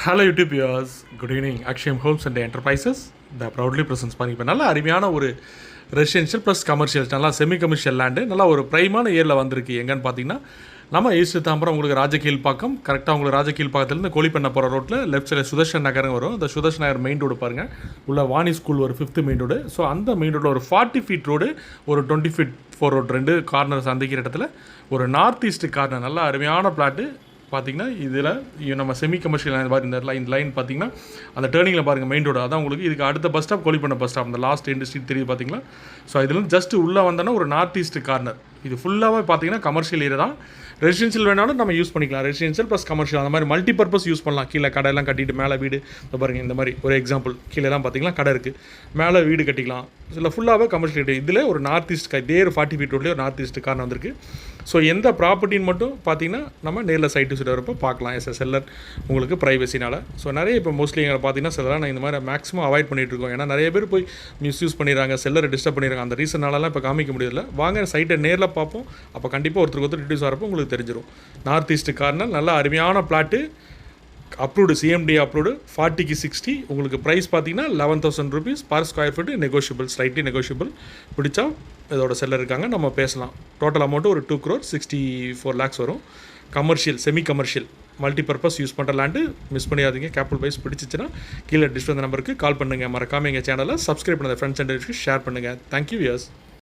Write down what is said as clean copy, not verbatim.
Hello YouTube viewers, good evening. Akshayam Homes and Enterprises, the proudly presents பண்ணி இப்போ நல்ல அருமையான ஒரு ரெசிடென்ஷியல் ப்ளஸ் கமர்ஷியல் நல்லா செமி கமர்ஷியல் லேண்டு நல்லா ஒரு ப்ரைமான ஏரியில் வந்திருக்கு. எங்கன்னு பார்த்தீங்கன்னா நம்ம ஈஸ்ட் தாம்பரம் உங்களுக்கு ராஜகீழ் பாக்கம் கரெக்டாக உங்களுக்கு ராஜகீழ் பாக்கத்துலேருந்து கோழிப்பண்ணை போகிற ரோட்டில் லெஃப்ட் சைடில் சுதர்ஷன் நகரம் வரும். அந்த சுதர்ஷன் நகர் மெயின் ரோடு பாருங்கள், உள்ள வாணி ஸ்கூல் ஒரு 5th மெயின் ரோடு. ஸோ அந்த மெயின் ரோடில் ஒரு 40 ஃபீட் ரோடு, ஒரு 20 ஃபீட் 4 ரோடு, 2 கார்னர் சந்திக்கிற இடத்துல ஒரு நார்த் ஈஸ்ட் கார்னர் நல்ல அருமையான பிளாட்டு. பார்த்தீங்கன்னா இதில் நம்ம செமி கமர்ஷியல் லைன் இந்த லைன் பார்த்தீங்கன்னா அந்த டேர்னிங்கில் பாருங்கள் மெயின் ரோடு அதான் உங்களுக்கு. இதுக்கு அடுத்த பஸ் ஸ்டாப் கோழிப்பண்ணை பஸ் ஸ்டாப், அந்த லாஸ்ட் எண்டு ஸ்ட்ரீட் தெரியுது பார்த்தீங்களா. ஸோ இதுலேருந்து ஜஸ்ட் உள்ளே வந்தோன்னா ஒரு நார்த் ஈஸ்ட் கார்னர். இது ஃபுல்லாகவே பார்த்தீங்கன்னா கமர்ஷியல் ஏரியா தான். ரெசிடென்ஷியல் வேணாலும் நம்ம யூஸ் பண்ணிக்கலாம், ரெசிடென்ஷியல் ப்ளஸ் கமர்ஷியல் அந்த மாதிரி மல்டி பர்பஸ் யூஸ் பண்ணலாம். கீழே கடையெல்லாம் கட்டிட்டு மேலே வீடு பாருங்கள், இந்த மாதிரி ஒரு எக்ஸாம்பிள் கீழேலாம் பார்த்தீங்கன்னா கடை இருக்குது, மேலே வீடு கட்டிக்கலாம். இதில் ஃபுல்லாகவே கமர்ஷியல் ஏரியா. இதில் ஒரு நார்த் ஈஸ்ட் இதே ஒரு 40 ஃபீட் ரோட்லேயே ஒரு நார்த் ஈஸ்ட் கார்னர் வந்திருக்கு. ஸோ எந்த ப்ராப்பர்ட்டின்னு மட்டும் பார்த்தீங்கன்னா நம்ம நேரில் சைட்டு விசிட் வரப்போ பார்க்கலாம். எஸ் செல்லர் உங்களுக்கு ப்ரைவசினால். ஸோ நிறைய இப்போ மோஸ்ட்லி எங்களை பார்த்தீங்கன்னா செல்லராக நான் இந்த மாதிரி மேக்ஸிமம் அவாய்ட் பண்ணிகிட்டு இருக்கோம். ஏன்னா நிறைய பேர் போய் மிஸ்யூஸ் பண்ணிடுறாங்க, செல்லரை டிஸ்டர்ப் பண்ணிடுறாங்க. அந்த ரீசனாலலாம் இப்போ காமிக்க முடியல. வாங்க சைட்டை நேரில் பார்ப்போம், அப்போ கண்டிப்பாக ஒருத்தருக்கு டிடியூஸ் வரப்போ உங்களுக்கு தெரிஞ்சிடும். நார்த் ஈஸ்ட் கார்னர் நல்ல அருமையான பிளாட்டு, அப்ரூவ்டு சிஎம்டி அப்ரூவ்டு 40க்கு 60. உங்களுக்கு ப்ரைஸ் பார்த்தீங்கன்னா 11,000 rupees per square feet, negotiable, slightly negotiable. பிடிச்சா இதோட செல்லர் இருக்காங்க, நம்ம பேசலாம். டோட்டல் அமௌண்ட்டு ஒரு 2,64 lakhs வரும். Commercial semi commercial multi purpose use பண்ணுற லேண்டு மிஸ் பண்ணியாதீங்க. கேபிட்டல் ப்ரைஸ் பிடிச்சிச்சுன்னா கீழே டிஸ்பிளே நம்பருக்கு கால் பண்ணுங்கள். மறக்காமல் எங்கள் சேனலை சப்ஸ்கிரைப் பண்ணுங்கள், ஃப்ரெண்ட்ஸ் அண்ட் ஷேர் பண்ணுங்கள். Thank you wears.